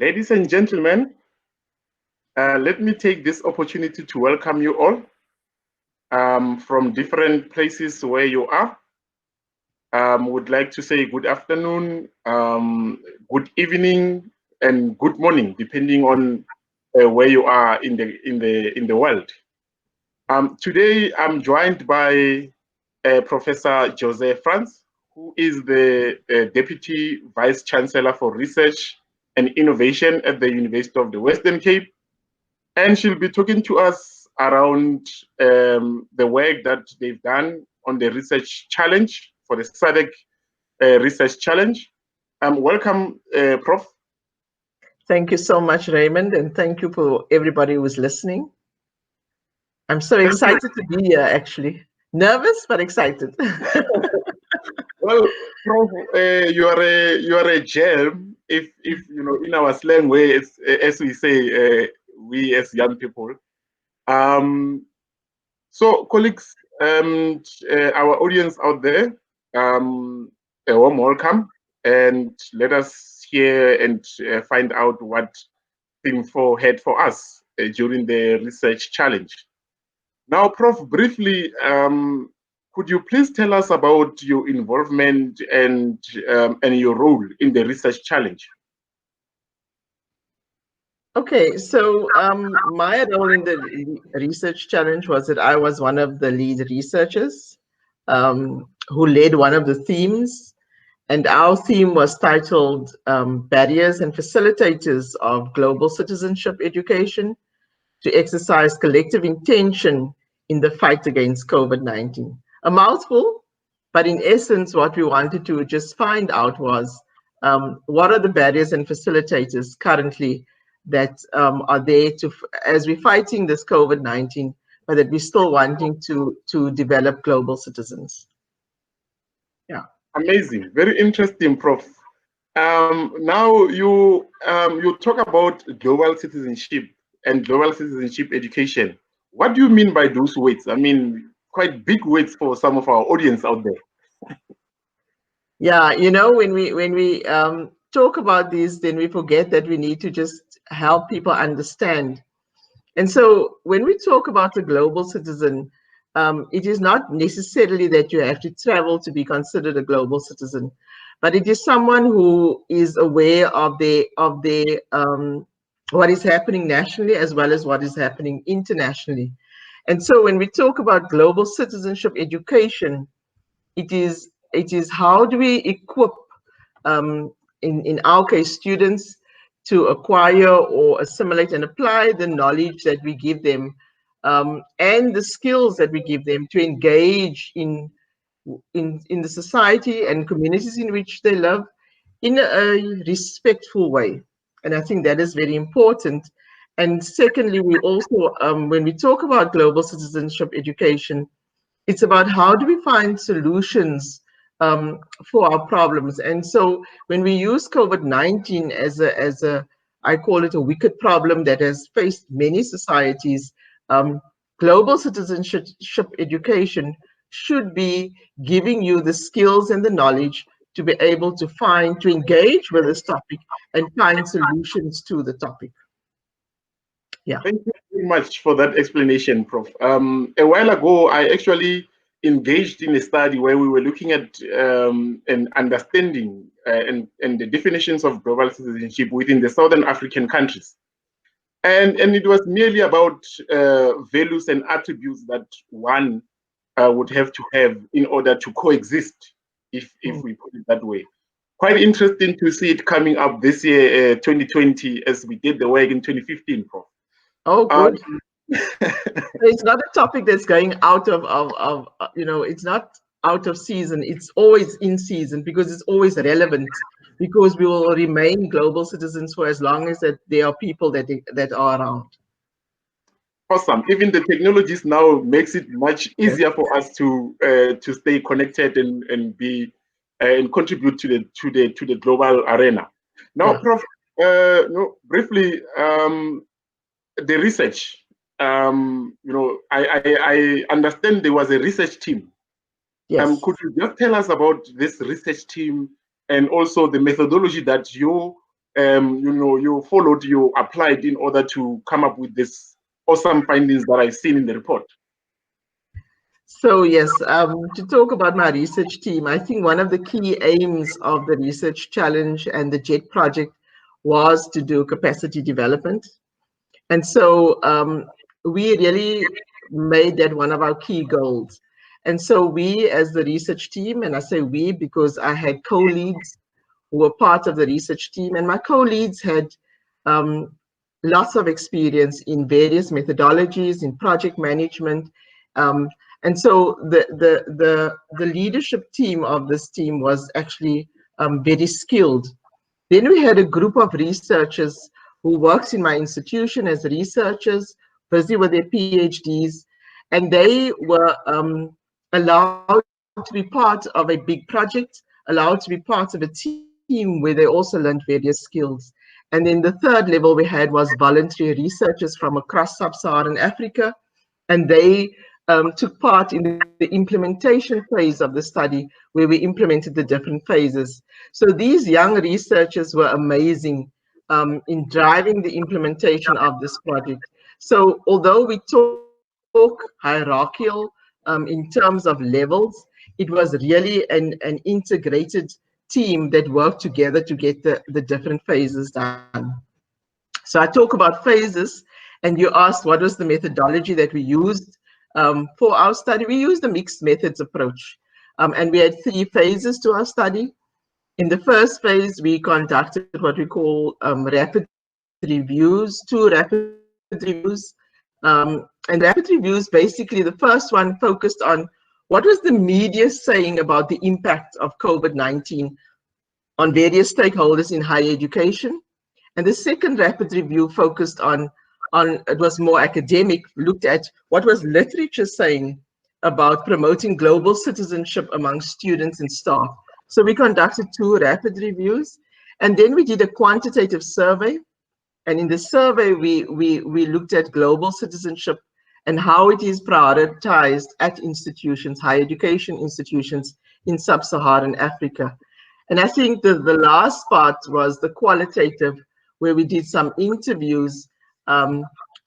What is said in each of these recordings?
Ladies and gentlemen, let me take this opportunity to welcome you all from different places where you are. Would like to say good afternoon, good evening, and good morning, depending on where you are in the world. Today, I'm joined by Professor Jose Frantz, who is the Deputy Vice Chancellor for Research and Innovation at the University of the Western Cape. And she'll be talking to us around the work that they've done on the research challenge for the SADC Research Challenge. Welcome, Prof. Thank you so much, Raymond, and thank you for everybody who is listening. I'm so excited to be here, actually. Nervous, but excited. Well, Prof, you are a gem. If you know, in our slang way, it's, as we say, we as young people. So, colleagues, our audience out there, a warm welcome, and let us hear and find out what Theme 4 had for us during the research challenge. Now, Prof, briefly, could you please tell us about your involvement and your role in the research challenge? Okay, so my role in the research challenge was that I was one of the lead researchers who led one of the themes, and our theme was titled Barriers and Facilitators of Global Citizenship Education to Exercise Collective Intention in the Fight Against COVID-19. A mouthful, but in essence, what we wanted to just find out was what are the barriers and facilitators currently that are there to, as we're fighting this COVID-19, but that we're still wanting to develop global citizens. Yeah. Amazing, very interesting, Prof. Now you talk about global citizenship and global citizenship education. What do you mean by those words? I mean, quite big words for some of our audience out there. Yeah, you know, when we talk about these, then we forget that we need to just help people understand. And so when we talk about a global citizen, it is not necessarily that you have to travel to be considered a global citizen, but it is someone who is aware of what is happening nationally as well as what is happening internationally. And so when we talk about global citizenship education, it is how do we equip, in our case, students to acquire or assimilate and apply the knowledge that we give them and the skills that we give them to engage in the society and communities in which they live in a respectful way. And I think that is very important. And secondly, we also, when we talk about global citizenship education, it's about how do we find solutions for our problems. And so when we use COVID-19 as a, I call it a wicked problem that has faced many societies, global citizenship education should be giving you the skills and the knowledge to be able to engage with this topic and find solutions to the topic. Yeah. Thank you very much for that explanation, Prof. A while ago, I actually engaged in a study where we were looking at and understanding and the definitions of global citizenship within the Southern African countries. And it was merely about values and attributes that one would have to have in order to coexist, if we put it that way. Quite interesting to see it coming up this year, 2020, as we did the work in 2015, Prof. Oh, good. It's not a topic that's going out of you know, it's not out of season. It's always in season because it's always relevant, because we will remain global citizens for as long as that there are people that are around. Awesome. Even the technologies now makes it much easier for us to stay connected and be and contribute to the global arena. Now, Prof, no, briefly, the research. You know, I understand there was a research team. Yes. Could you just tell us about this research team and also the methodology that you you followed, you applied in order to come up with this awesome findings that I've seen in the report? So yes, to talk about my research team, I think one of the key aims of the research challenge and the JET project was to do capacity development. And so we really made that one of our key goals. And so we as the research team, and I say we because I had co-leads who were part of the research team, and my co-leads had lots of experience in various methodologies, in project management. And so the leadership team of this team was actually very skilled. Then we had a group of researchers who works in my institution as researchers, busy with their PhDs, and they were allowed to be part of a big project, allowed to be part of a team where they also learned various skills. And then the third level we had was voluntary researchers from across sub-Saharan Africa, and they took part in the implementation phase of the study where we implemented the different phases. So these young researchers were amazing in driving the implementation of this project. So although we talk hierarchical in terms of levels, it was really an integrated team that worked together to get the different phases done. So I talk about phases, and you asked what was the methodology that we used for our study. We used a mixed methods approach, and we had 3 phases to our study. In the first phase, we conducted what we call rapid reviews, 2 rapid reviews. And rapid reviews, basically, the first one focused on what was the media saying about the impact of COVID-19 on various stakeholders in higher education. And the second rapid review focused on it was more academic, looked at what was literature saying about promoting global citizenship among students and staff. So we conducted 2 rapid reviews, and then we did a quantitative survey. And in the survey, we looked at global citizenship and how it is prioritized at institutions, higher education institutions in sub-Saharan Africa. And I think the last part was the qualitative, where we did some interviews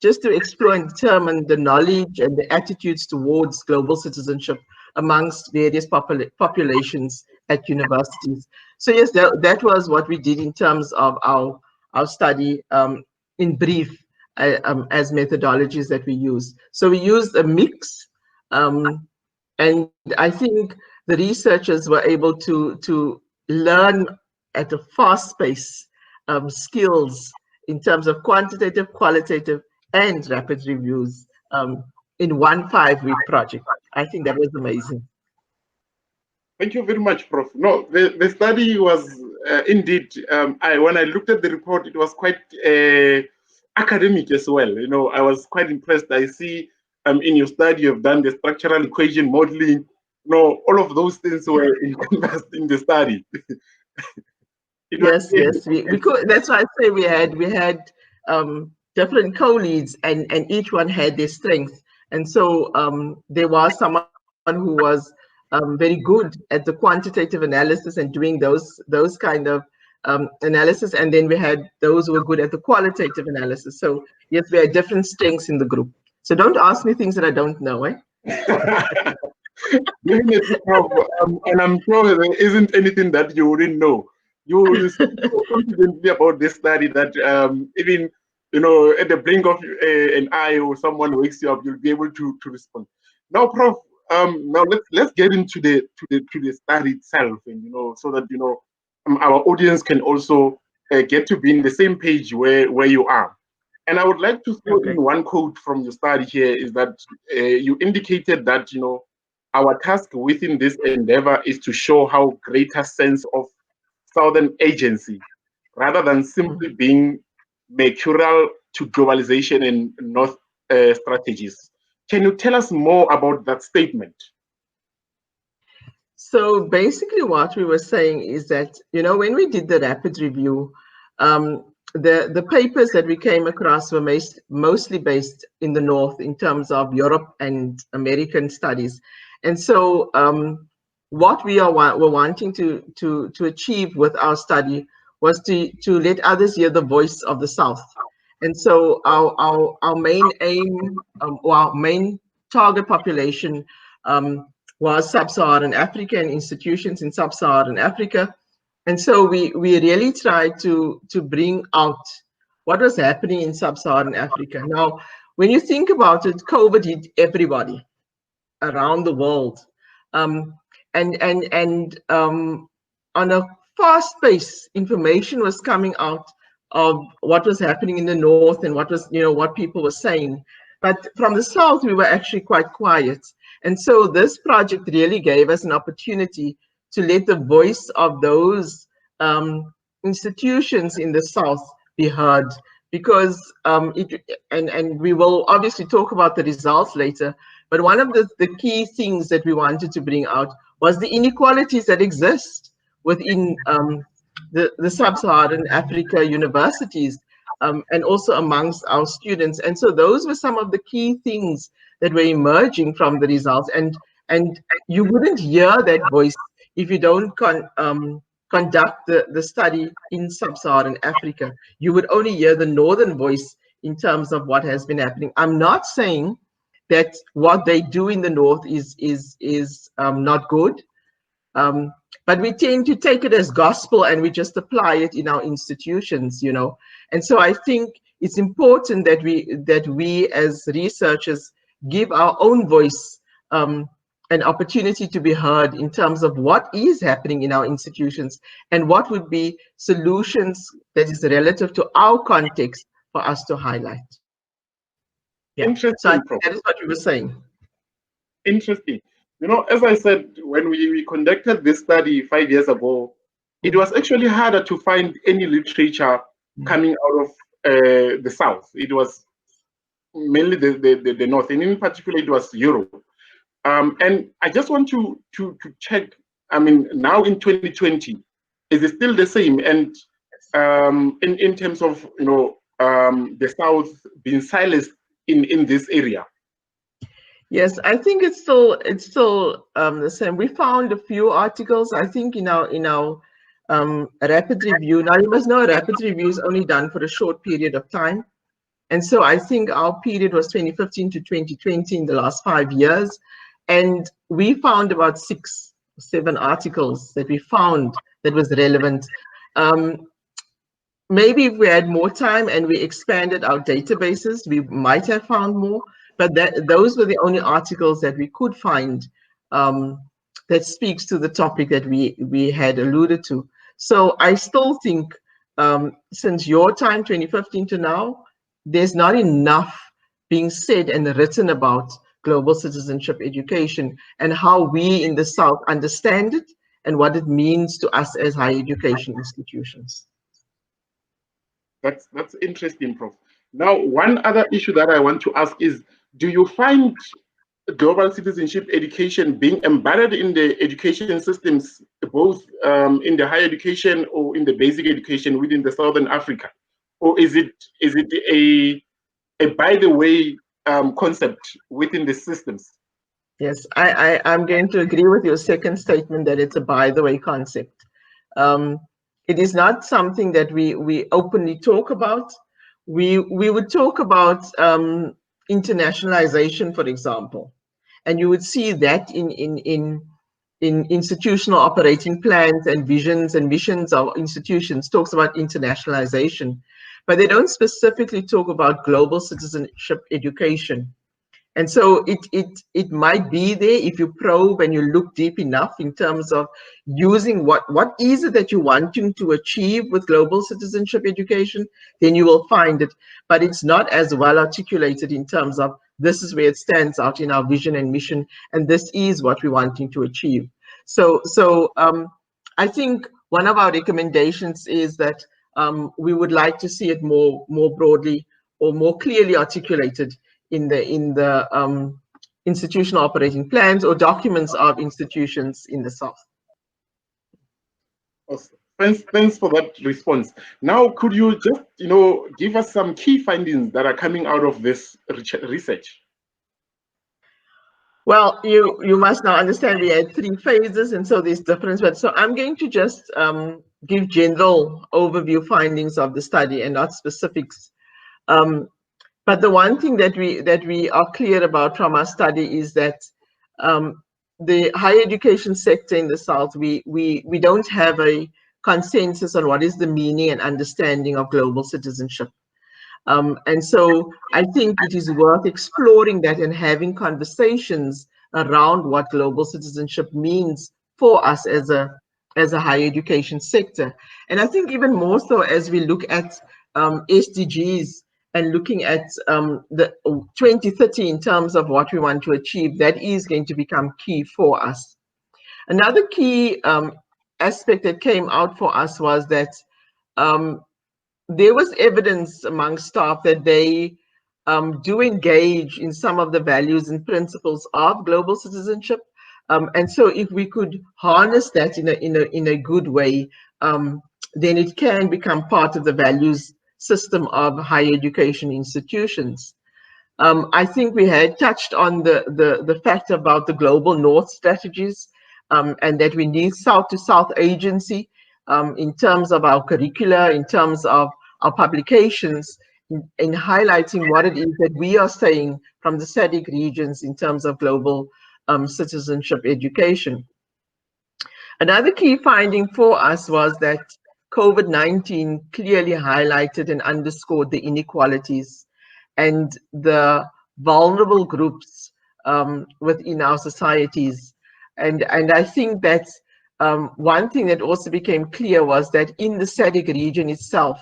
just to explore and determine the knowledge and the attitudes towards global citizenship amongst various populations at universities. So yes, that was what we did in terms of our study in brief as methodologies that we use. So we used a mix, and I think the researchers were able to learn at a fast pace skills in terms of quantitative, qualitative, and rapid reviews in one 5-week project. I think that was amazing. Thank you very much, Prof. No, the study was indeed, when I looked at the report, it was quite academic as well. You know, I was quite impressed. I see in your study, you've done the structural equation modeling. You know, all of those things were encompassed in the study. Yes, we could. That's why I say we had different co-leads, and each one had their strengths. And so there was someone who was very good at the quantitative analysis and doing those kind of analysis, and then we had those who were good at the qualitative analysis. So yes, we had different strengths in the group. So don't ask me things that I don't know, eh? And I'm sure there isn't anything that you wouldn't know. You speak so confidently about this study that even, you know, at the blink of an eye or someone wakes you up, you'll be able to respond. Now, Prof, now let's get into the study itself, and you know, so that you know our audience can also get to be in the same page where you are. And I would like to throw in one quote from your study here, is that you indicated that, you know, our task within this endeavor is to show how greater sense of Southern agency, rather than simply being mercurial to globalization and North strategies. Can you tell us more about that statement? So basically what we were saying is that, you know, when we did the rapid review, the papers that we came across were mostly based in the North in terms of Europe and American studies. And so what we were wanting to achieve with our study was to let others hear the voice of the South. And so our main aim, or our main target population was Sub-Saharan Africa and institutions in Sub-Saharan Africa. And so we really tried to bring out what was happening in Sub-Saharan Africa. Now, when you think about it, COVID hit everybody around the world. And on a fast pace, information was coming out of what was happening in the north and what was, what people were saying. But from the south, we were actually quite quiet. And so this project really gave us an opportunity to let the voice of those institutions in the south be heard, because and we will obviously talk about the results later, but one of the key things that we wanted to bring out was the inequalities that exist within the Sub-Saharan Africa universities, and also amongst our students. And so those were some of the key things that were emerging from the results. And you wouldn't hear that voice if you don't conduct the study in Sub-Saharan Africa. You would only hear the northern voice in terms of what has been happening. I'm not saying that what they do in the north is not good, but we tend to take it as gospel and we just apply it in our institutions, And so I think it's important that we as researchers give our own voice an opportunity to be heard in terms of what is happening in our institutions and what would be solutions that is relative to our context for us to highlight. Yeah. Interesting, so Prof. That is what we were saying. Interesting. As I said, when we conducted this study 5 years ago, it was actually harder to find any literature coming out of the South. It was mainly the North, and in particular, it was Europe. And I just want to check, now in 2020, is it still the same? And in terms of, the South being silenced in this area? Yes, I think it's still the same. We found a few articles, I think, in our rapid review. Now, you must know a rapid review is only done for a short period of time. And so I think our period was 2015 to 2020 in the last 5 years. And we found about 6 or 7 articles that we found that was relevant. Maybe if we had more time and we expanded our databases, we might have found more. But those were the only articles that we could find that speaks to the topic that we had alluded to. So I still think since your time, 2015 to now, there's not enough being said and written about global citizenship education and how we in the South understand it and what it means to us as higher education institutions. That's interesting, Prof. Now, one other issue that I want to ask is, do you find global citizenship education being embedded in the education systems, both in the higher education or in the basic education within the Southern Africa? Or is it a by the way concept within the systems? Yes, I'm going to agree with your second statement that it's a by the way concept. It is not something that we openly talk about. We would talk about internationalization, for example, and you would see that in institutional operating plans and visions and missions of institutions talks about internationalization, but they don't specifically talk about global citizenship education. And so it might be there if you probe and you look deep enough in terms of using what is it that you're wanting to achieve with global citizenship education, then you will find it. But it's not as well articulated in terms of this is where it stands out in our vision and mission, and this is what we're wanting to achieve. So I think one of our recommendations is that we would like to see it more broadly or more clearly articulated in the institutional operating plans or documents of institutions in the South. Awesome. Thanks for that response. Now, could you just give us some key findings that are coming out of this research? Well, you must now understand we had 3 phases, and so there's difference. But so I'm going to just give general overview findings of the study and not specifics. But the one thing that we are clear about from our study is that the higher education sector in the South, we don't have a consensus on what is the meaning and understanding of global citizenship. And so I think it is worth exploring that and having conversations around what global citizenship means for us as a higher education sector. And I think even more so as we look at SDGs and looking at the 2030 in terms of what we want to achieve, that is going to become key for us. Another key aspect that came out for us was that there was evidence among staff that they do engage in some of the values and principles of global citizenship. And so if we could harness that in a good way, then it can become part of the values system of higher education institutions. I think we had touched on the fact about the global North strategies, and that we need South-to-South agency in terms of our curricula, in terms of our publications, in highlighting what it is that we are saying from the SADC regions in terms of global citizenship education. Another key finding for us was that COVID-19 clearly highlighted and underscored the inequalities and the vulnerable groups within our societies. And I think that one thing that also became clear was that in the SADC region itself,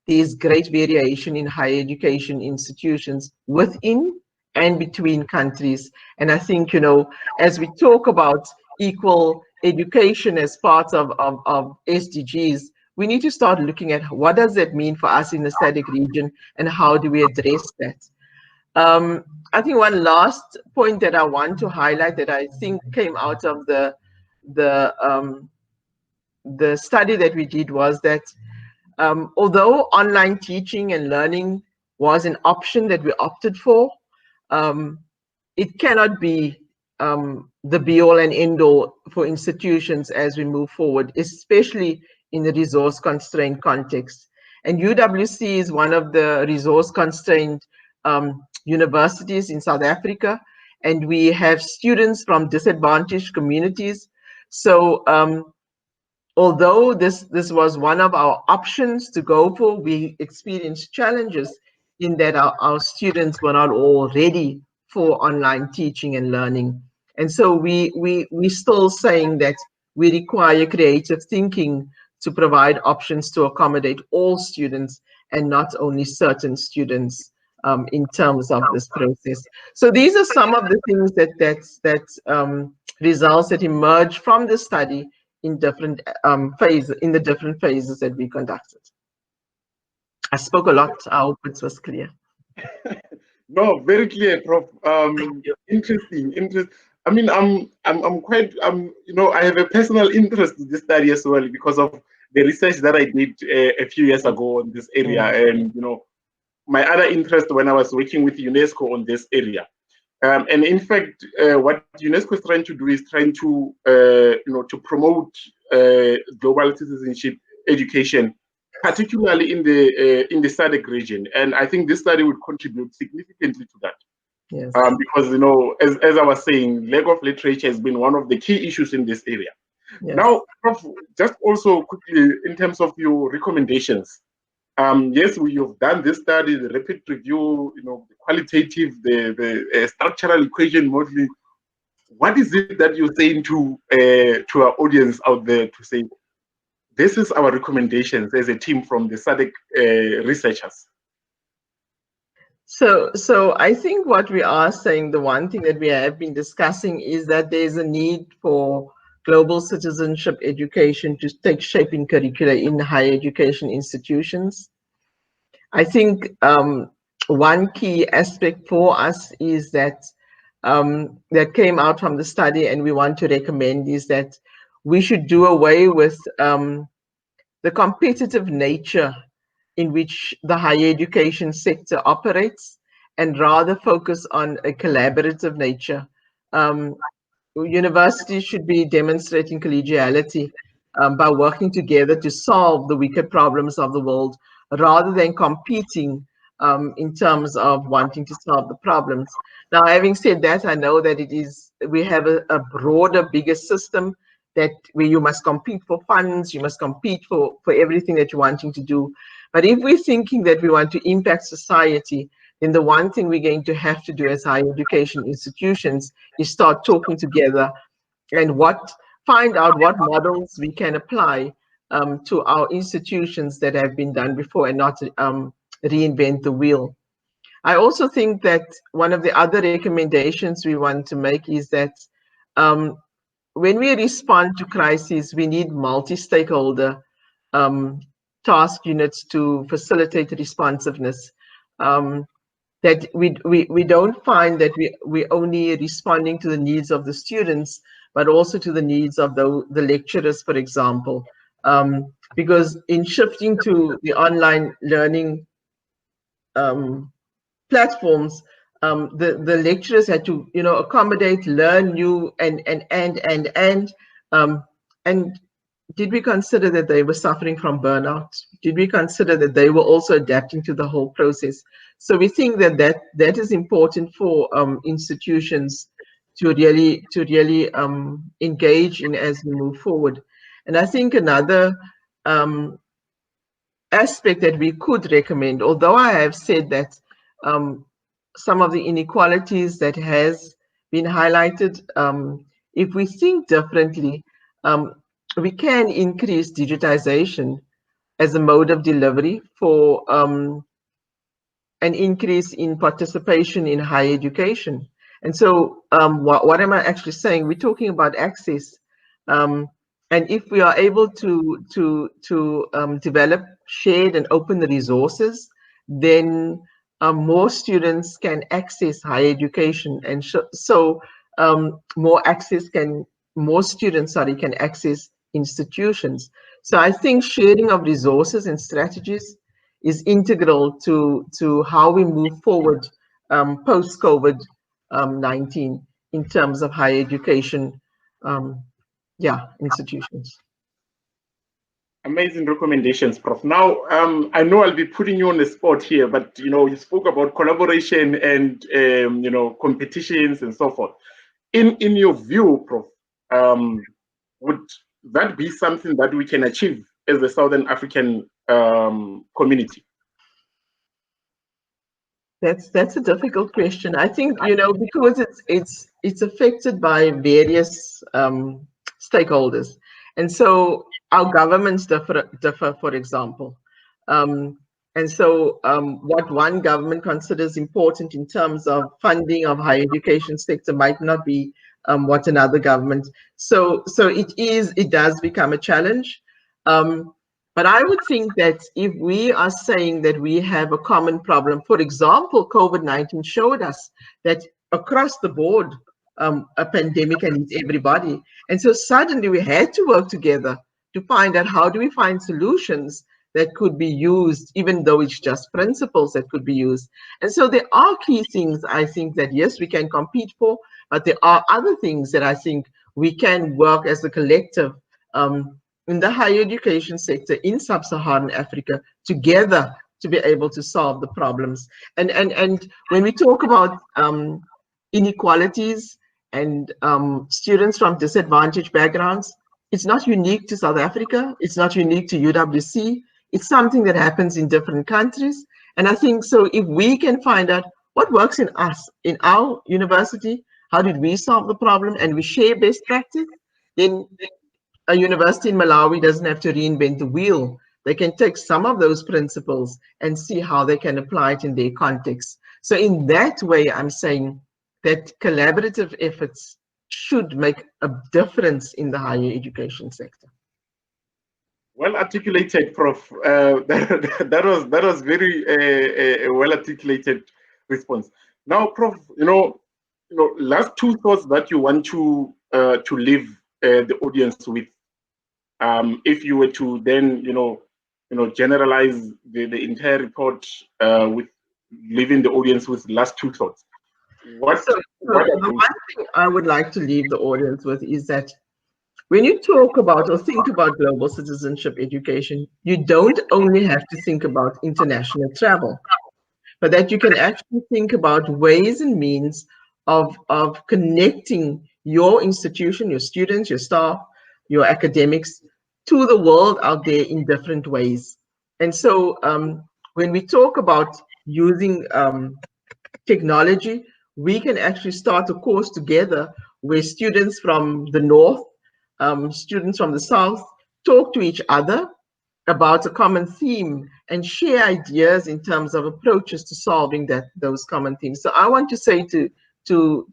there is great variation in higher education institutions within and between countries. And I think, you know, as we talk about equal education as part of SDGs, we need to start looking at what does that mean for us in the SADC region and how do we address that. I think one last point that I want to highlight that I think came out of the study that we did was that although online teaching and learning was an option that we opted for, it cannot be the be-all and end-all for institutions as we move forward, especially in the resource-constrained context. And UWC is one of the resource-constrained universities in South Africa, and we have students from disadvantaged communities. So although this was one of our options to go for, we experienced challenges in that our students were not all ready for online teaching and learning. And so we're still saying that we require creative thinking to provide options to accommodate all students and not only certain students in terms of this process. So these are some of the things that results that emerge from the study in different different phases that we conducted. I spoke a lot. I hope it was clear. No, very clear, Prof. Interesting. I mean, I'm quite, you know, I have a personal interest in this study as well because of the research that I did a few years ago on this area, and you know, my other interest when I was working with UNESCO on this area. And in fact, what UNESCO is trying to do is trying to, you know, to promote global citizenship education, particularly in the SADC region. And I think this study would contribute significantly to that. Yes. Because, you know, as I was saying, lack of literature has been one of the key issues in this area. Yes. Now, Prof, just also quickly in terms of your recommendations. Yes, you've done this study, the rapid review, you know, the qualitative, the structural equation modeling. What is it that you're saying to our audience out there to say, this is our recommendations as a team from the SADC researchers? So I think what we are saying, the one thing that we have been discussing is that there's a need for global citizenship education to take shape in curricula in higher education institutions. I think one key aspect for us is that that came out from the study and we want to recommend is that we should do away with the competitive nature in which the higher education sector operates and rather focus on a collaborative nature. Universities should be demonstrating collegiality by working together to solve the wicked problems of the world, rather than competing in terms of wanting to solve the problems. Now, having said that, I know that we have a broader, bigger system that where you must compete for funds, you must compete for everything that you're wanting to do. But if we're thinking that we want to impact society, then the one thing we're going to have to do as higher education institutions is start talking together and find out what models we can apply to our institutions that have been done before, and not reinvent the wheel. I also think that one of the other recommendations we want to make is that when we respond to crises, we need multi-stakeholder task units to facilitate responsiveness. That we don't find that we're only responding to the needs of the students, but also to the needs of the lecturers, for example. Because in shifting to the online learning platforms, the lecturers had to, accommodate, learn new, and did we consider that they were suffering from burnout? Did we consider that they were also adapting to the whole process? So we think that is important for institutions to really engage in as we move forward. And I think another aspect that we could recommend, although I have said that some of the inequalities that has been highlighted, if we think differently, we can increase digitization as a mode of delivery for an increase in participation in higher education. And so what am I actually saying? We're talking about access. And if we are able to develop shared and open resources, then more students can access higher education. And so more students can access institutions. So I think sharing of resources and strategies is integral to how we move forward post-COVID-19 in terms of higher education institutions. Amazing recommendations, Prof. Now, I know I'll be putting you on the spot here, but you spoke about collaboration and competitions and so forth. In your view, Prof, would that be something that we can achieve as a Southern African community? That's a difficult question. I think because it's affected by various stakeholders, and so our governments differ, for example. And so what one government considers important in terms of funding of higher education sector might not be what another government. So it does become a challenge. But I would think that if we are saying that we have a common problem, for example, COVID-19 showed us that across the board, a pandemic can hit everybody. And so suddenly we had to work together to find out how do we find solutions that could be used, even though it's just principles that could be used. And so there are key things I think that, yes, we can compete for, but there are other things that I think we can work as a collective in the higher education sector in sub-Saharan Africa together to be able to solve the problems. And when we talk about inequalities and students from disadvantaged backgrounds, it's not unique to South Africa. It's not unique to UWC. It's something that happens in different countries. And I think so if we can find out what works in us, in our university, how did we solve the problem, and we share best practice, then a university in Malawi doesn't have to reinvent the wheel. They can take some of those principles and see how they can apply it in their context. So in that way, I'm saying that collaborative efforts should make a difference in the higher education sector. Well articulated, Prof. That was very a well articulated response. Now, Prof, last two thoughts that you want to leave the audience with. If you were to then, generalize the entire report with leaving the audience with last two thoughts. The one thing I would like to leave the audience with is that When you talk about or think about global citizenship education, you don't only have to think about international travel, but that you can actually think about ways and means of connecting your institution, your students, your staff, your academics to the world out there in different ways. And so when we talk about using technology, we can actually start a course together where students from the north, students from the south talk to each other about a common theme and share ideas in terms of approaches to solving those common themes. So I want to say to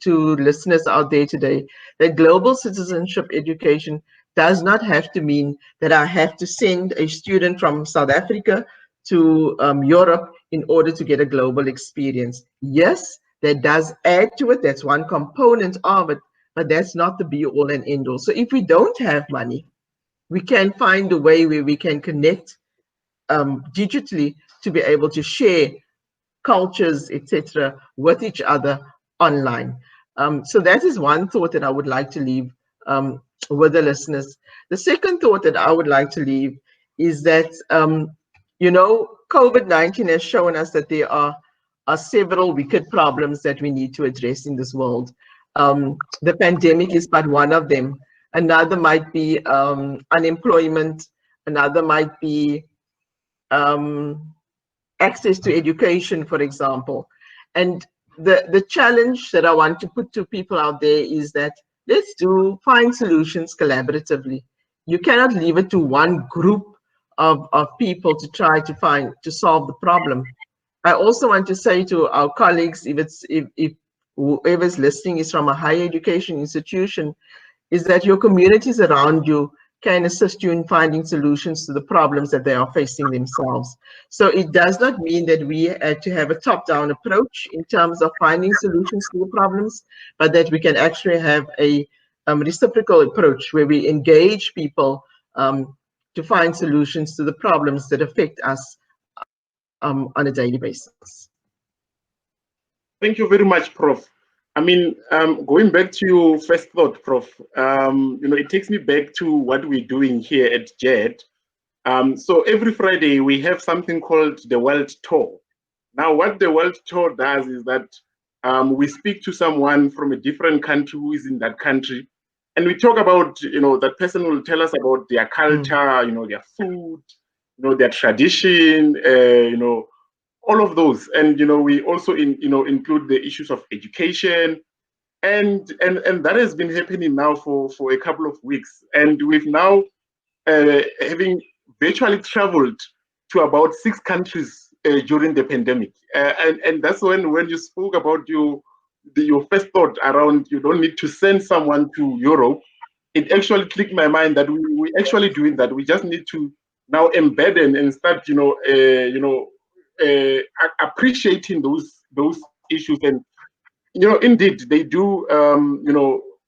listeners out there today that global citizenship education does not have to mean that I have to send a student from South Africa to Europe in order to get a global experience. Yes, that does add to it. That's one component of it, but that's not the be all and end all. So if we don't have money, we can find a way where we can connect digitally to be able to share cultures, etc., with each other online. So that is one thought that I would like to leave with the listeners. The second thought that I would like to leave is that, COVID-19 has shown us that there are several wicked problems that we need to address in this world. The pandemic is but one of them. Another might be unemployment. Another might be access to education, for example. And the challenge that I want to put to people out there is that let's find solutions collaboratively. You cannot leave it to one group of people to try to solve the problem. I also want to say to our colleagues, if whoever's listening is from a higher education institution, is that your communities around you can assist you in finding solutions to the problems that they are facing themselves. So it does not mean that we have to have a top-down approach in terms of finding solutions to the problems, but that we can actually have a reciprocal approach where we engage people to find solutions to the problems that affect us on a daily basis. Thank you very much, Prof. I mean, going back to your first thought, Prof, it takes me back to what we're doing here at JED. So every Friday we have something called the World Tour. Now, what the World Tour does is that we speak to someone from a different country who is in that country, and we talk about, that person will tell us about their culture, their food, their tradition, all of those. And we also include the issues of education, and that has been happening now for a couple of weeks, and we've now having virtually traveled to about 6 countries during the pandemic, and that's when you spoke about your first thought around you don't need to send someone to Europe. It actually clicked my mind that we actually doing that. We just need to now embed and start appreciating those issues. And indeed they do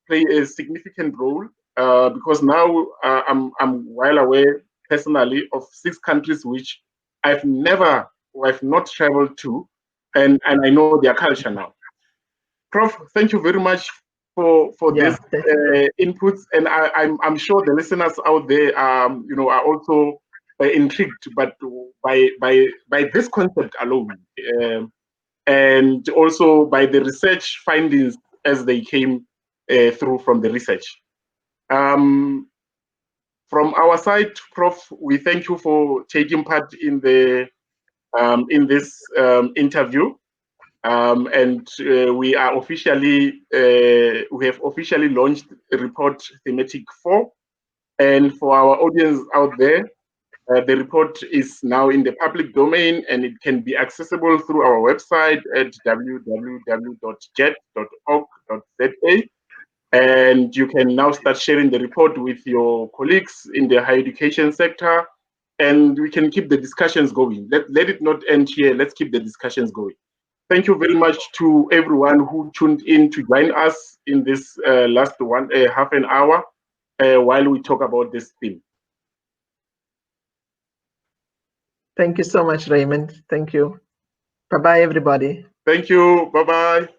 play a significant role, because now I'm well aware personally of 6 countries which I've not traveled to, and I know their culture now. Prof, thank you very much for this inputs, and I'm sure the listeners out there are also intrigued, but by this concept alone, and also by the research findings as they came through from the research. From our side, Prof, we thank you for taking part in this interview. And we have officially launched report thematic 4. And for our audience out there, the report is now in the public domain, and it can be accessible through our website at www.jet.org.za. And you can now start sharing the report with your colleagues in the higher education sector, and we can keep the discussions going. Let it not end here. Let's keep the discussions going. Thank you very much to everyone who tuned in to join us in this last half an hour while we talk about this theme. Thank you so much, Raymond. Thank you. Bye-bye, everybody. Thank you. Bye-bye.